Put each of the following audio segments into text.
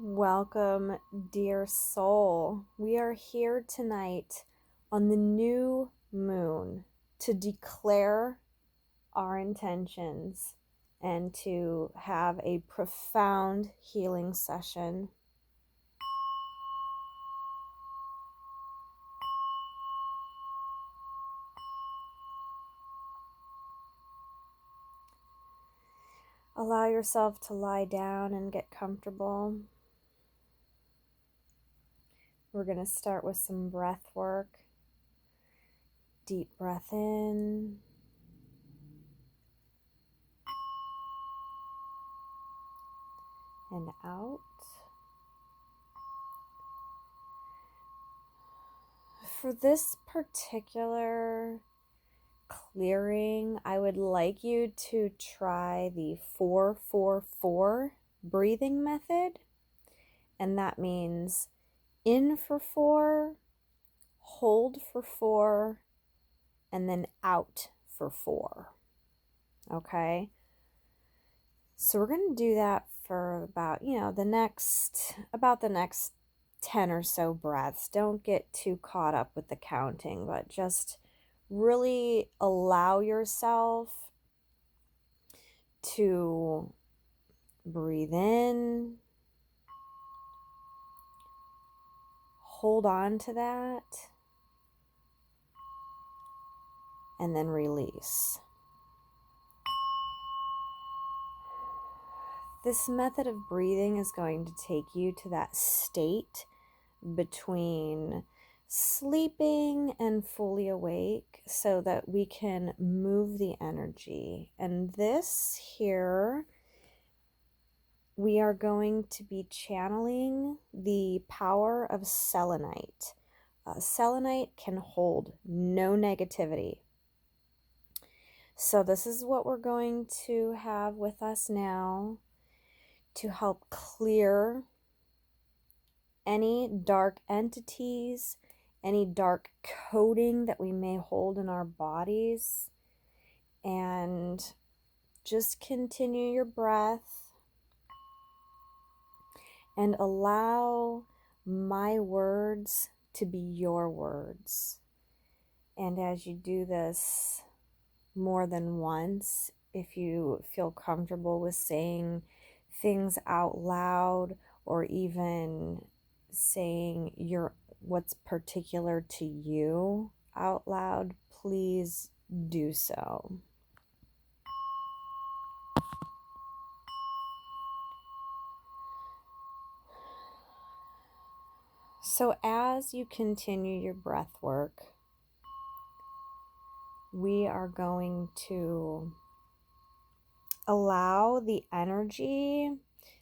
Welcome, dear soul. We are here tonight on the new moon to declare our intentions and to have a profound healing session. Allow yourself to lie down and get comfortable. We're going to start with some breath work. Deep breath in. And out. For this particular clearing, I would like you to try the 4-4-4 breathing method. And that means in for 4, hold for 4, and then out for 4. Okay? So we're going to do that for about, the next 10 or so breaths. Don't get too caught up with the counting, but just really allow yourself to breathe in, hold on to that, and then release. This method of breathing is going to take you to that state between sleeping and fully awake so that we can move the energy. And this here, we are going to be channeling the power of selenite. Selenite can hold no negativity. So this is what we're going to have with us now to help clear any dark entities, any dark coding that we may hold in our bodies. And just continue your breath and allow my words to be your words. And as you do this more than once, if you feel comfortable with saying things out loud or even saying what's particular to you out loud, please do so. So as you continue your breath work, we are going to allow the energy,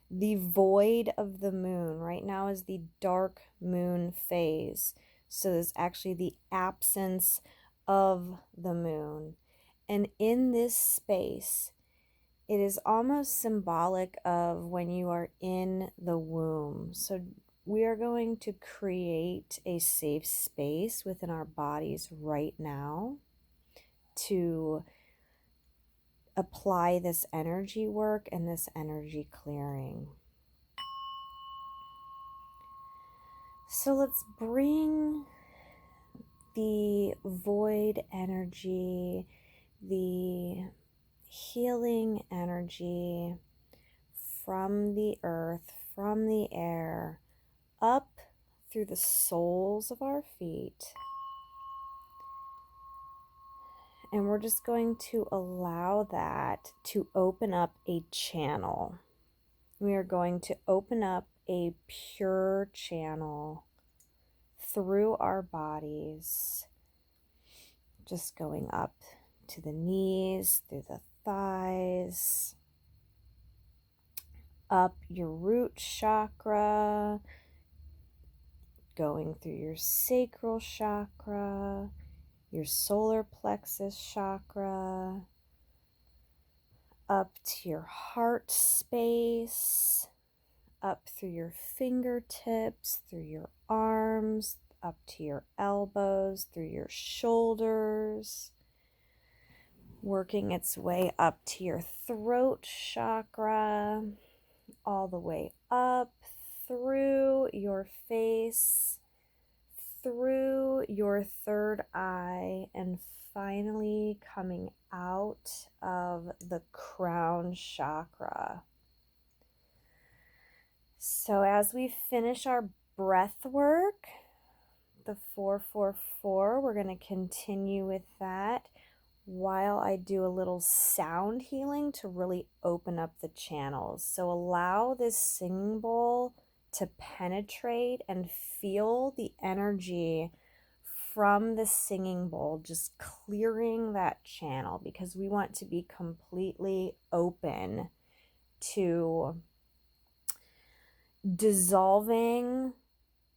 the void of the moon. Right now is the dark moon phase. So there's actually the absence of the moon. And in this space, it is almost symbolic of when you are in the womb. So we are going to create a safe space within our bodies right now to apply this energy work and this energy clearing. So let's bring the void energy, the healing energy from the earth, from the air, up through the soles of our feet. And we're just going to allow that to open up a channel. We are going to open up a pure channel through our bodies, just going up to the knees, through the thighs, up your root chakra, going through your sacral chakra, your solar plexus chakra, up to your heart space, up through your fingertips, through your arms, up to your elbows, through your shoulders, working its way up to your throat chakra, all the way up through your face, through your third eye, and finally coming out of the crown chakra. So as we finish our breath work, the 444, we're going to continue with that while I do a little sound healing to really open up the channels. So allow this singing bowl to penetrate and feel the energy from the singing bowl, just clearing that channel, because we want to be completely open to dissolving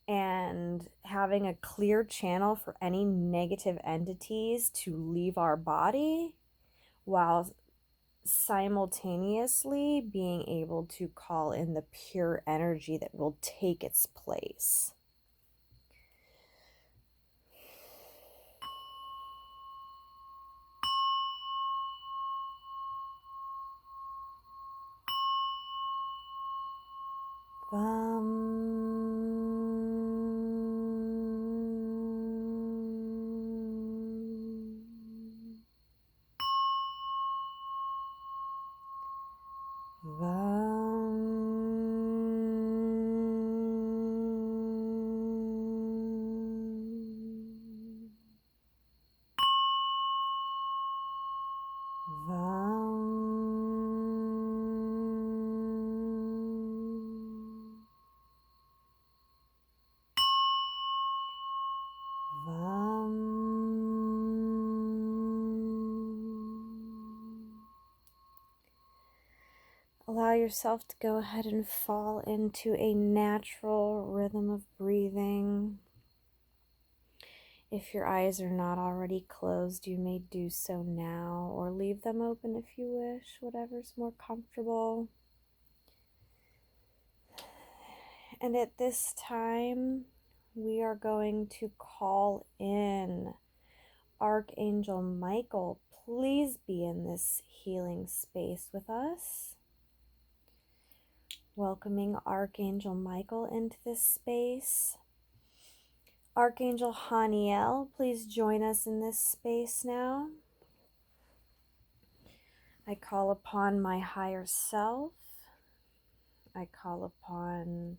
and having a clear channel for any negative entities to leave our body, while simultaneously being able to call in the pure energy that will take its place. Allow yourself to go ahead and fall into a natural rhythm of breathing. If your eyes are not already closed, you may do so now, or leave them open if you wish, whatever's more comfortable. And at this time, we are going to call in Archangel Michael. Please be in this healing space with us. Welcoming Archangel Michael into this space. Archangel Haniel, please join us in this space now. I call upon my higher self. I call upon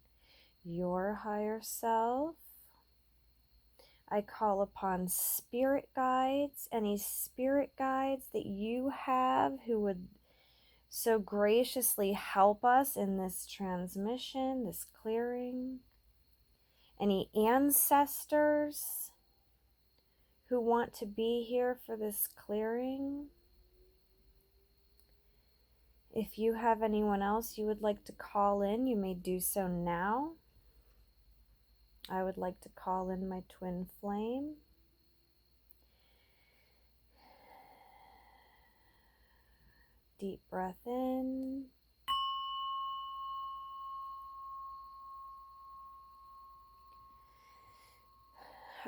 your higher self. I call upon spirit guides, any spirit guides that you have who would so graciously help us in this transmission, this clearing. Any ancestors who want to be here for this clearing. If you have anyone else you would like to call in, you may do so now. I would like to call in my twin flame. Deep breath in.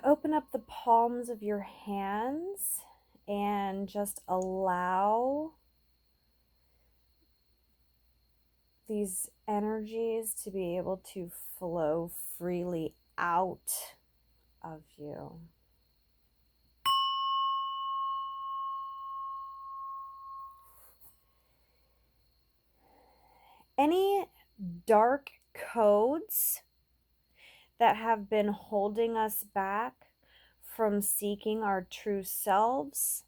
Open up the palms of your hands and just allow these energies to be able to flow freely out of you. Any dark codes that have been holding us back from seeking our true selves,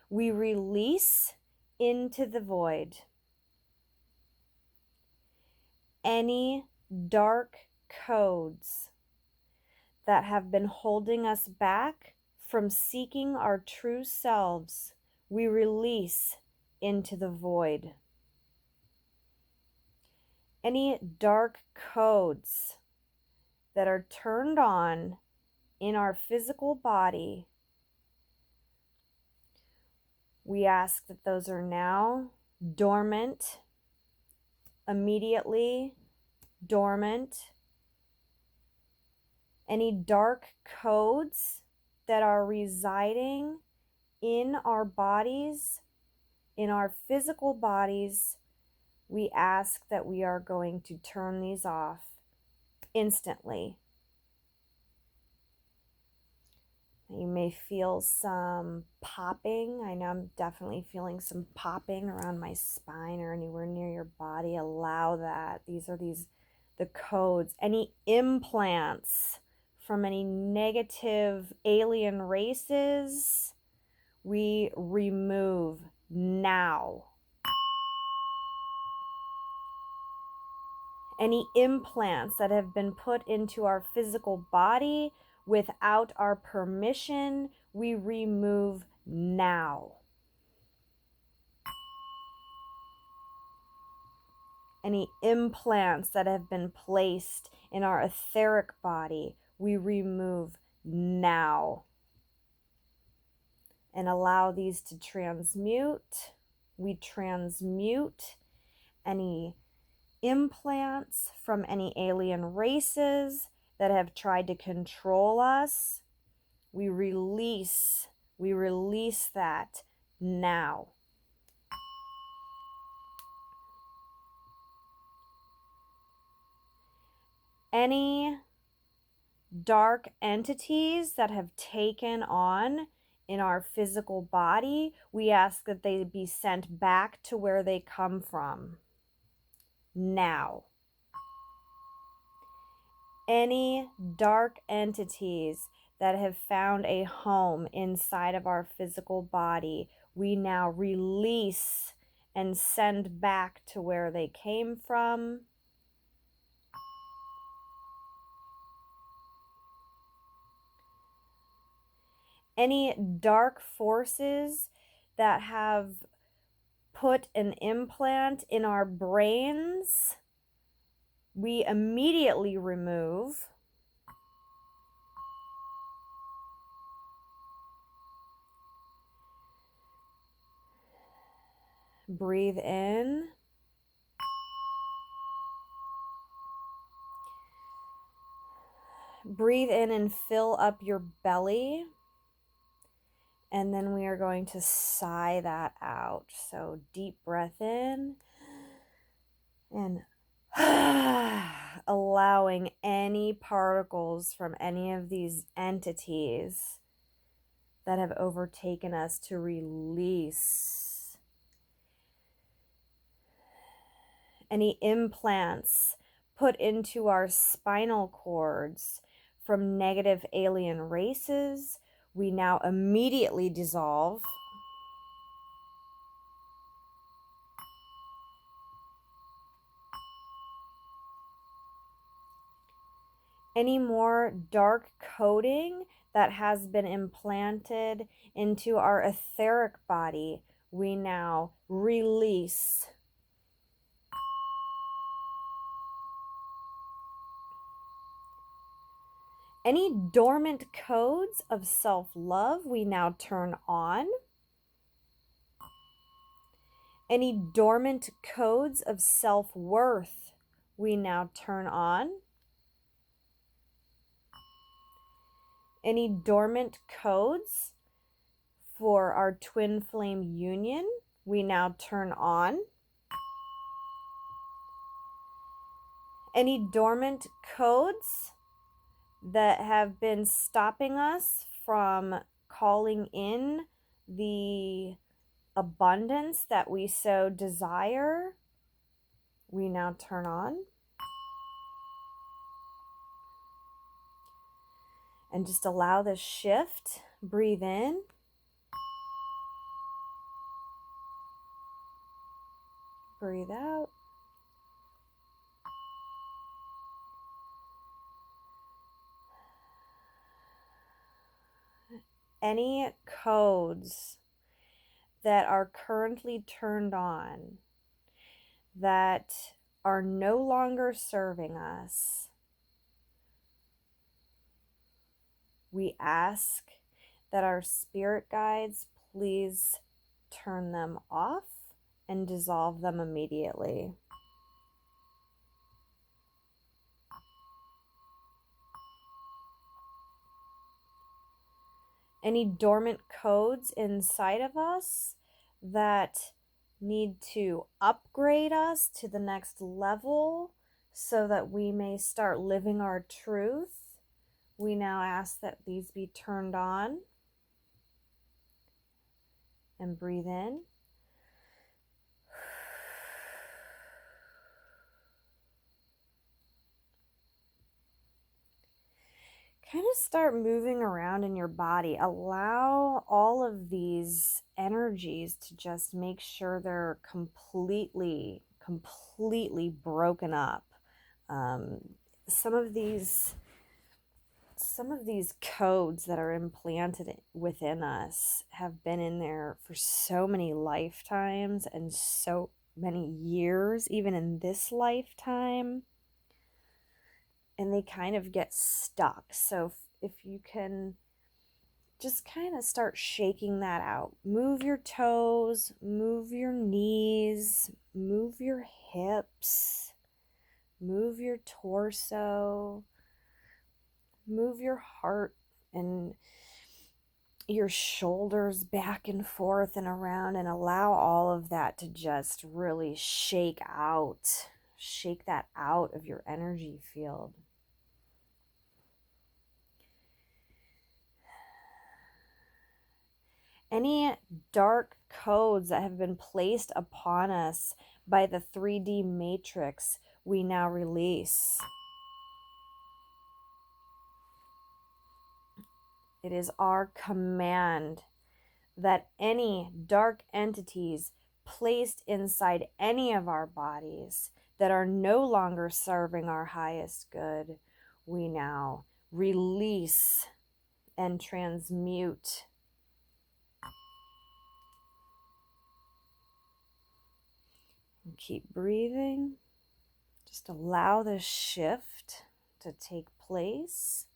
we release into the void. Any dark codes that have been holding us back from seeking our true selves, we release into the void. Any dark codes that are turned on in our physical body, we ask that those are now dormant, immediately dormant. Any dark codes that are residing in our bodies, in our physical bodies, we ask that we are going to turn these off instantly. You may feel some popping. I know I'm definitely feeling some popping around my spine or anywhere near your body. Allow that. These are the codes. Any implants from any negative alien races, we remove now. Any implants that have been put into our physical body without our permission, we remove now. Any implants that have been placed in our etheric body, we remove now. And allow these to transmute. We transmute any implants from any alien races that have tried to control us. We release that now. Any dark entities that have taken on in our physical body, we ask that they be sent back to where they come from now. Any dark entities that have found a home inside of our physical body, we now release and send back to where they came from. Any dark forces that have put an implant in our brains, we immediately remove. Breathe in. Breathe in and fill up your belly. And then we are going to sigh that out. So deep breath in and allowing any particles from any of these entities that have overtaken us to release. Any implants put into our spinal cords from negative alien races, we now immediately dissolve. Any more dark coding that has been implanted into our etheric body, we now release. Any dormant codes of self-love, we now turn on. Any dormant codes of self-worth, we now turn on. Any dormant codes for our twin flame union, we now turn on. Any dormant codes that have been stopping us from calling in the abundance that we so desire, we now turn on. And just allow this shift. Breathe in. Breathe out. Any codes that are currently turned on that are no longer serving us, we ask that our spirit guides please turn them off and dissolve them immediately. Any dormant codes inside of us that need to upgrade us to the next level so that we may start living our truth. We now ask that these be turned on. And breathe in. Kind of start moving around in your body. Allow all of these energies to just make sure they're completely broken up. Some of these codes that are implanted within us have been in there for so many lifetimes and so many years, even in this lifetime, and they kind of get stuck. So if you can just kind of start shaking that out, move your toes, move your knees, move your hips, move your torso, move your heart and your shoulders back and forth and around, and allow all of that to just really shake that out of your energy field. Any dark codes that have been placed upon us by the 3D matrix, we now release. It is our command that any dark entities placed inside any of our bodies that are no longer serving our highest good, we now release and transmute. And keep breathing. Just allow this shift to take place.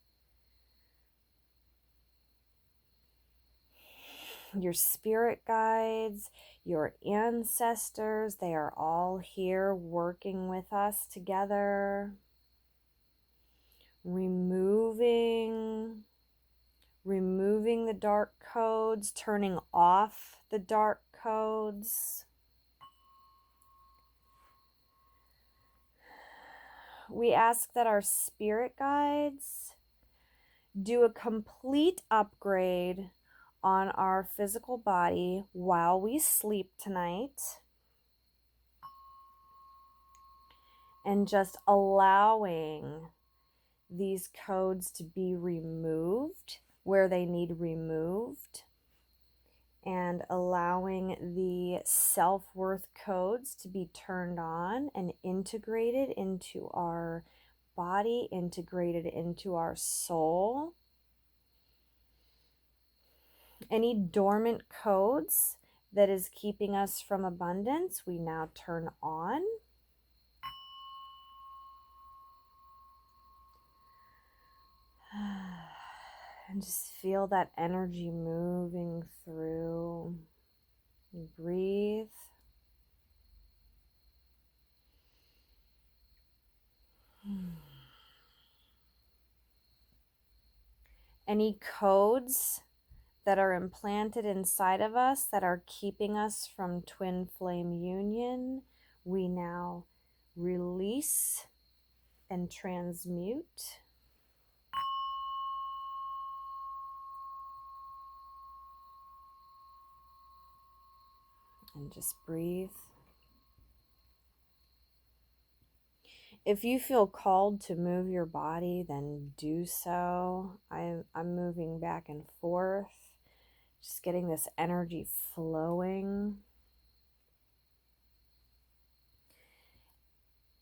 Your spirit guides, your ancestors, they are all here working with us together. Removing the dark codes, turning off the dark codes. We ask that our spirit guides do a complete upgrade on our physical body while we sleep tonight, and just allowing these codes to be removed where they need removed, and allowing the self-worth codes to be turned on and integrated into our body, integrated into our soul. Any dormant codes that is keeping us from abundance, we now turn on. And just feel that energy moving through. Breathe. Any codes that are implanted inside of us that are keeping us from twin flame union, we now release and transmute. And just breathe. If you feel called to move your body, then do so. I'm moving back and forth, just getting this energy flowing.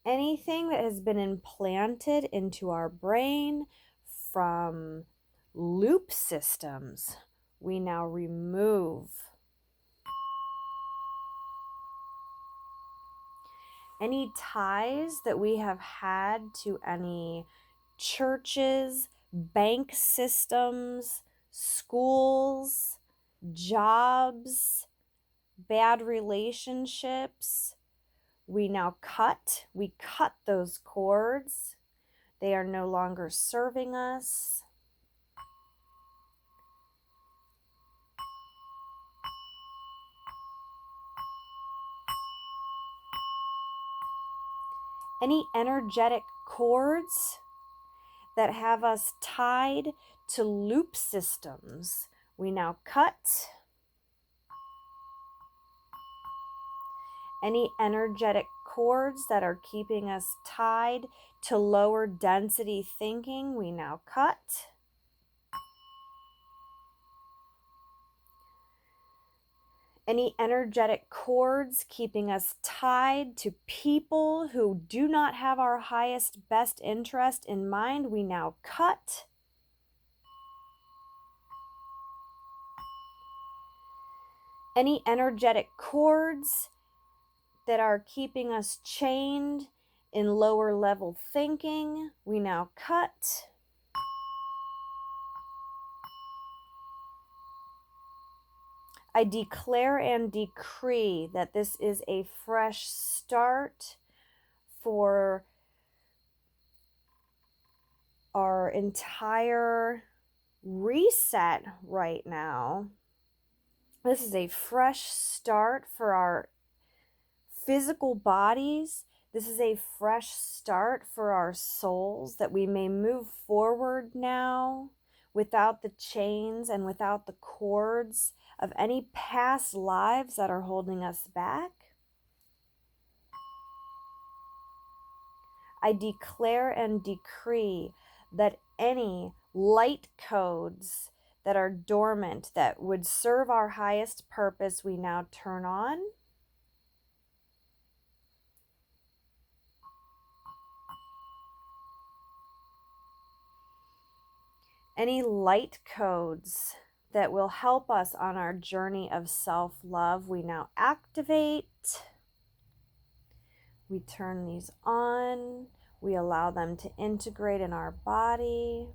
Anything that has been implanted into our brain from loop systems, we now remove. Any ties that we have had to any churches, bank systems, schools, jobs, bad relationships, we now cut. We cut those cords. They are no longer serving us. Any energetic cords that have us tied to loop systems, we now cut. Any energetic cords that are keeping us tied to lower density thinking, we now cut. Any energetic cords keeping us tied to people who do not have our highest, best interest in mind, we now cut. Any energetic cords that are keeping us chained in lower level thinking, we now cut. I declare and decree that this is a fresh start for our entire reset right now. This is a fresh start for our physical bodies. This is a fresh start for our souls, that we may move forward now without the chains and without the cords of any past lives that are holding us back. I declare and decree that any light codes that are dormant, that would serve our highest purpose, we now turn on. Any light codes that will help us on our journey of self-love, we now activate. We turn these on. We allow them to integrate in our body.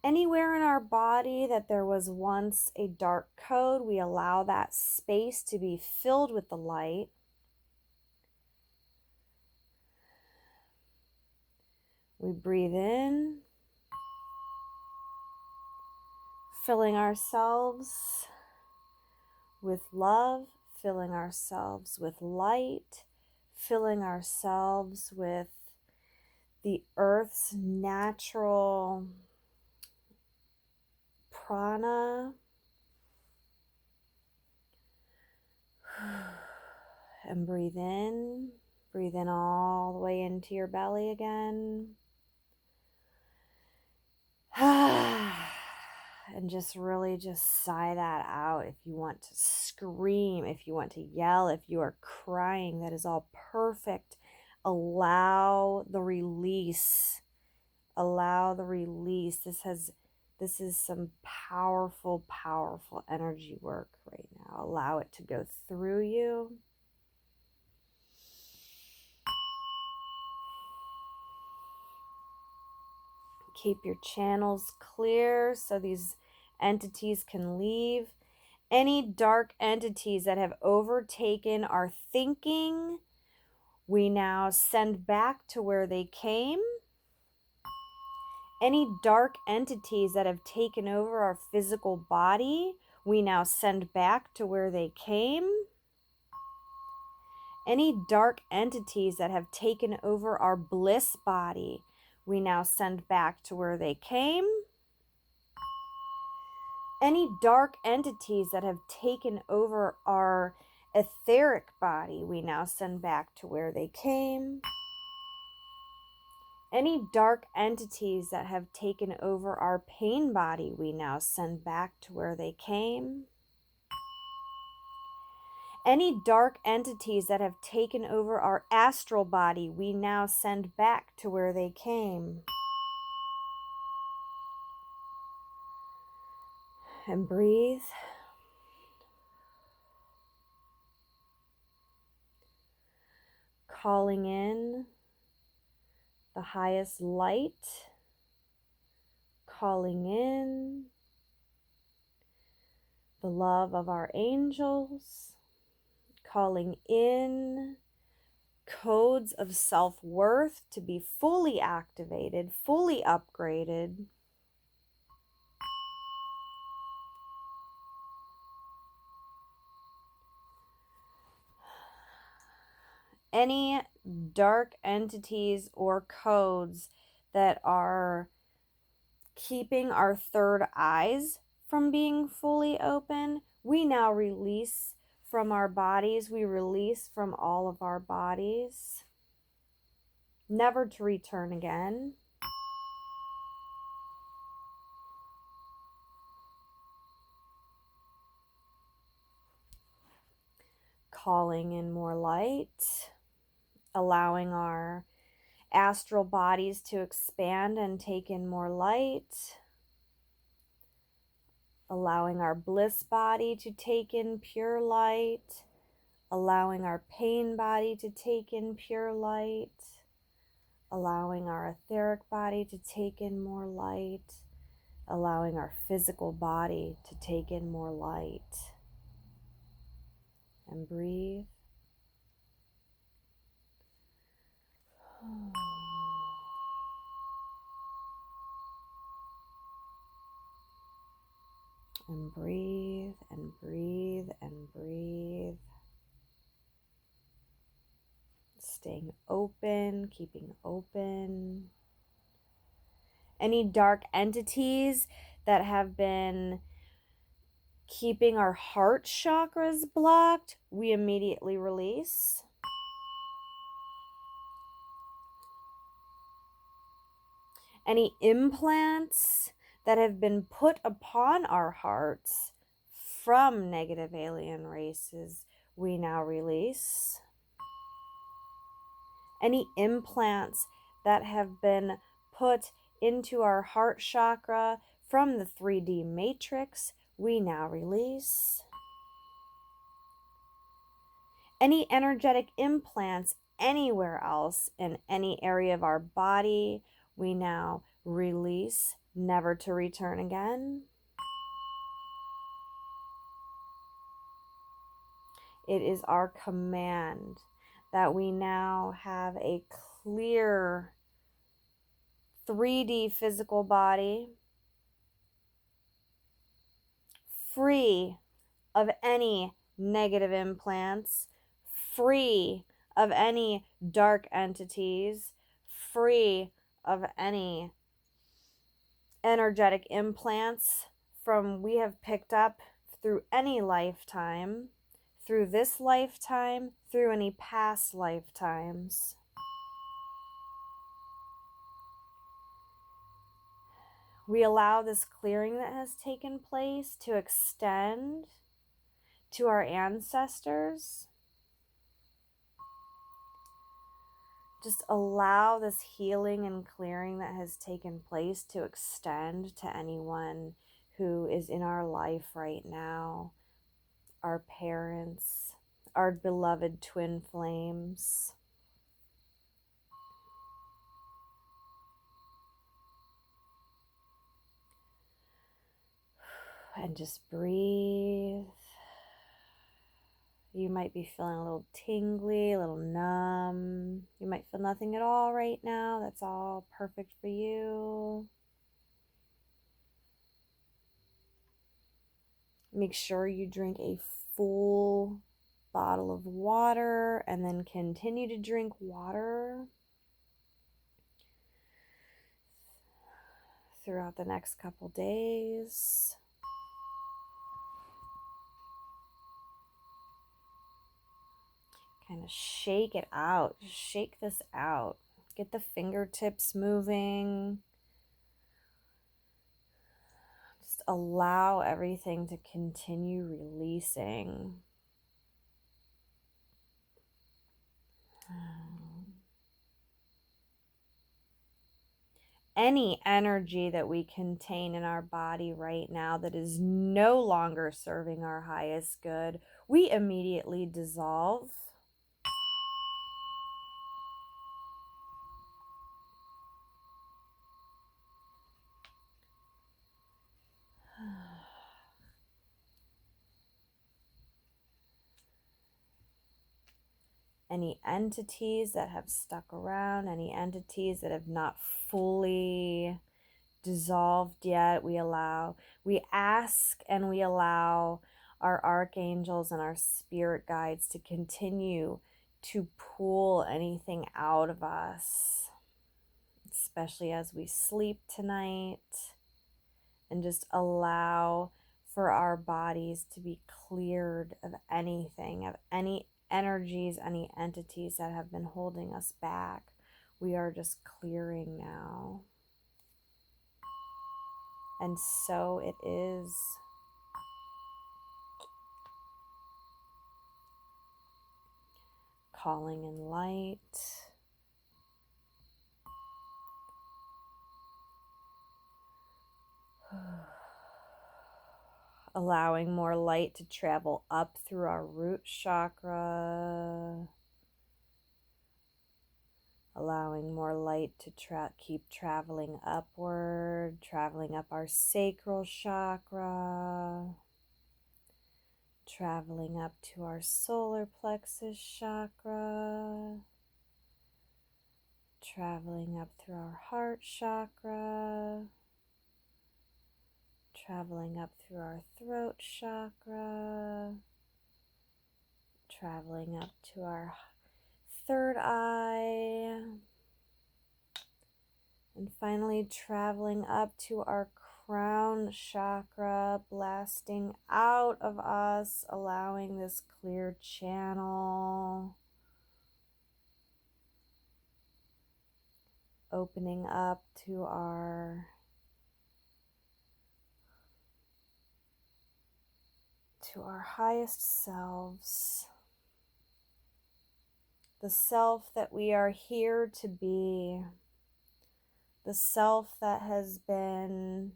Anywhere in our body that there was once a dark code, we allow that space to be filled with the light. We breathe in, filling ourselves with love, filling ourselves with light, filling ourselves with the earth's natural prana. And breathe in all the way into your belly again. And just really just sigh that out. If you want to scream, if you want to yell, if you are crying, that is all perfect. Allow the release. Allow the release. This is some powerful, powerful energy work right now. Allow it to go through you. Keep your channels clear so these entities can leave. Any dark entities that have overtaken our thinking, we now send back to where they came. Any dark entities that have taken over our physical body, we now send back to where they came. Any dark entities that have taken over our bliss body, we now send back to where they came. Any dark entities that have taken over our etheric body, we now send back to where they came. Any dark entities that have taken over our pain body, we now send back to where they came. Any dark entities that have taken over our astral body, we now send back to where they came. And breathe. Calling in the highest light. Calling in the love of our angels. Calling in codes of self-worth to be fully activated, fully upgraded. any dark entities or codes that are keeping our third eyes from being fully open, we now release from our bodies. We release from all of our bodies, never to return again. Calling in more light, allowing our astral bodies to expand and take in more light, allowing our bliss body to take in pure light, allowing our pain body to take in pure light, allowing our etheric body to take in more light, allowing our physical body to take in more light. And breathe. And breathe and breathe and breathe. Staying open, keeping open. Any dark entities that have been keeping our heart chakras blocked, we immediately release. Any implants that have been put upon our hearts from negative alien races, we now release. Any implants that have been put into our heart chakra from the 3D matrix, we now release. Any energetic implants anywhere else in any area of our body, we now release, never to return again. It is our command that we now have a clear 3D physical body, free of any negative implants, free of any dark entities, free of any energetic implants from we have picked up through any lifetime, through this lifetime, through any past lifetimes. We allow this clearing that has taken place to extend to our ancestors. Just allow this healing and clearing that has taken place to extend to anyone who is in our life right now, our parents, our beloved twin flames. And just breathe. You might be feeling a little tingly, a little numb. You might feel nothing at all right now. That's all perfect for you. Make sure you drink a full bottle of water and then continue to drink water throughout the next couple days. Kind of shake it out. Just shake this out. Get the fingertips moving. Just allow everything to continue releasing. Any energy that we contain in our body right now that is no longer serving our highest good, we immediately dissolve. Any entities that have stuck around, any entities that have not fully dissolved yet, we ask and we allow our archangels and our spirit guides to continue to pull anything out of us, especially as we sleep tonight, and just allow for our bodies to be cleared of anything, of any energies, any entities that have been holding us back. We are just clearing now. And so it is. Calling in light. Allowing more light to travel up through our root chakra. Allowing more light to keep traveling upward, traveling up our sacral chakra, traveling up to our solar plexus chakra, traveling up through our heart chakra, traveling up through our throat chakra, traveling up to our third eye, and finally traveling up to our crown chakra, blasting out of us, allowing this clear channel, opening up to our highest selves, the self that we are here to be, the self that has been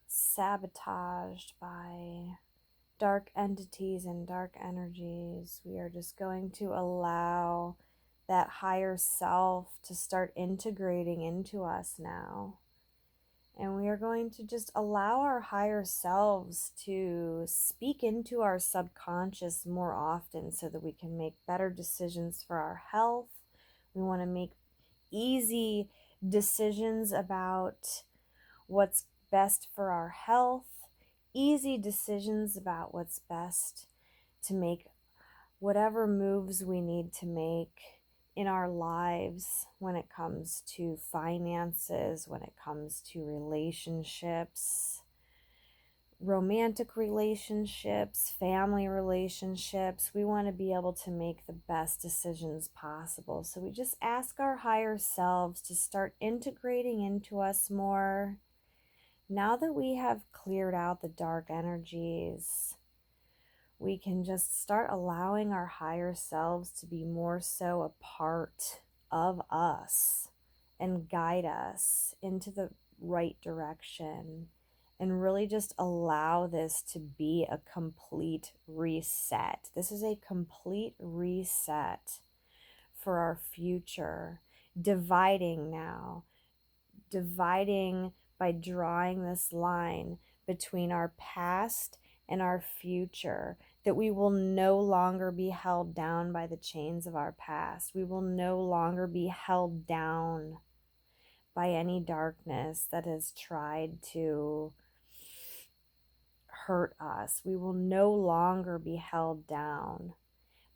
sabotaged by dark entities and dark energies. We are just going to allow that higher self to start integrating into us now. And we are going to just allow our higher selves to speak into our subconscious more often so that we can make better decisions for our health. We want to make easy decisions about what's best for our health, easy decisions about what's best to make whatever moves we need to make in our lives when it comes to finances, when it comes to relationships, romantic relationships, family relationships. We want to be able to make the best decisions possible. So we just ask our higher selves to start integrating into us more. Now that we have cleared out the dark energies, we can just start allowing our higher selves to be more so a part of us and guide us into the right direction, and really just allow this to be a complete reset. This is a complete reset for our future, dividing by drawing this line between our past and our future, that we will no longer be held down by the chains of our past. We will no longer be held down by any darkness that has tried to hurt us. We will no longer be held down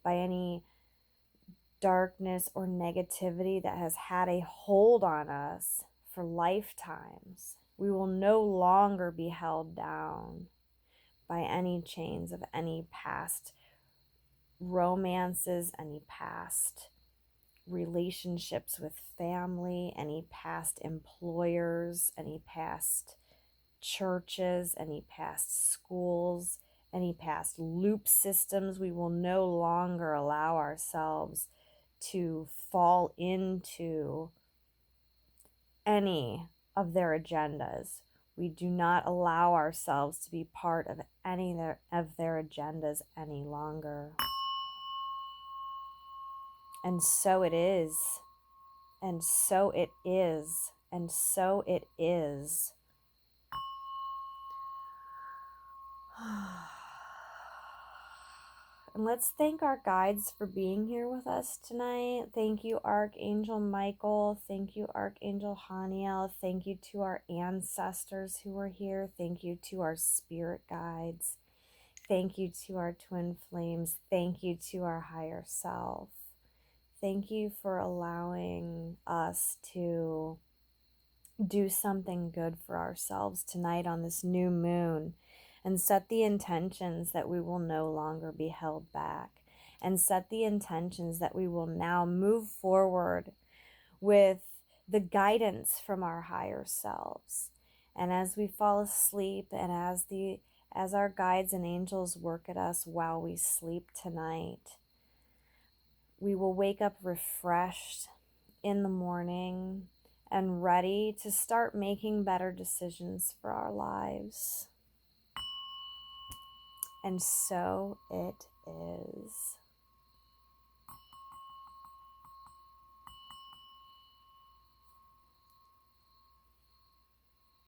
by any darkness or negativity that has had a hold on us for lifetimes. We will no longer be held down by any chains of any past romances, any past relationships with family, any past employers, any past churches, any past schools, any past loop systems. We will no longer allow ourselves to fall into any of their agendas. We do not allow ourselves to be part of any of their agendas any longer. And so it is. And so it is. And so it is. And let's thank our guides for being here with us tonight. Thank you, Archangel Michael. Thank you, Archangel Haniel. Thank you to our ancestors who are here. Thank you to our spirit guides. Thank you to our twin flames. Thank you to our higher self. Thank you for allowing us to do something good for ourselves tonight on this new moon, and set the intentions that we will no longer be held back, and set the intentions that we will now move forward with the guidance from our higher selves. And as we fall asleep, and as our guides and angels work at us while we sleep tonight, we will wake up refreshed in the morning and ready to start making better decisions for our lives. And so it is.